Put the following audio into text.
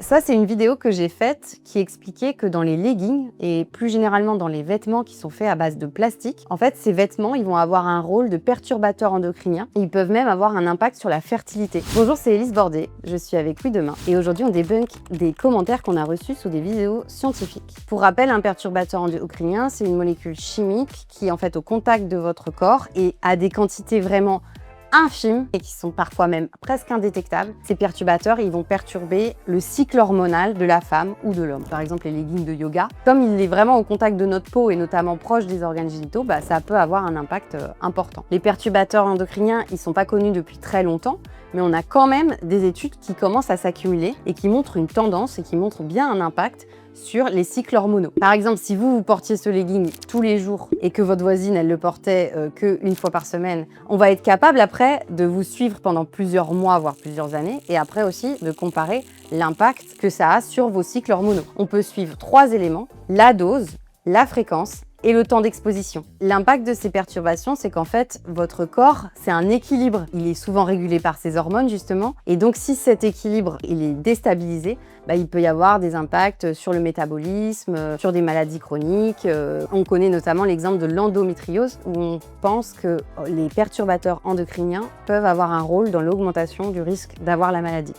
Ça, c'est une vidéo que j'ai faite qui expliquait que dans les leggings et plus généralement dans les vêtements qui sont faits à base de plastique, en fait, ces vêtements, ils vont avoir un rôle de perturbateur endocrinien et ils peuvent même avoir un impact sur la fertilité. Bonjour, c'est Élise Bordet, je suis avec Oui Demain et aujourd'hui, on débunk des commentaires qu'on a reçus sous des vidéos scientifiques. Pour rappel, un perturbateur endocrinien, c'est une molécule chimique qui est en fait au contact de votre corps et a des quantités vraiment infimes et qui sont parfois même presque indétectables. Ces perturbateurs, ils vont perturber le cycle hormonal de la femme ou de l'homme. Par exemple, les leggings de yoga. Comme il est vraiment au contact de notre peau et notamment proche des organes génitaux, ça peut avoir un impact important. Les perturbateurs endocriniens, ils sont pas connus depuis très longtemps, mais on a quand même des études qui commencent à s'accumuler et qui montrent une tendance et qui montrent bien un impact sur les cycles hormonaux. Par exemple, si vous portiez ce legging tous les jours et que votre voisine, elle le portait qu'une fois par semaine, on va être capable après de vous suivre pendant plusieurs mois, voire plusieurs années, et après aussi de comparer l'impact que ça a sur vos cycles hormonaux. On peut suivre 3 éléments: la dose, la fréquence et le temps d'exposition. L'impact de ces perturbations, c'est qu'en fait, votre corps, c'est un équilibre. Il est souvent régulé par ses hormones, justement. Et donc, si cet équilibre, il est déstabilisé, il peut y avoir des impacts sur le métabolisme, sur des maladies chroniques. On connaît notamment l'exemple de l'endométriose, où on pense que les perturbateurs endocriniens peuvent avoir un rôle dans l'augmentation du risque d'avoir la maladie.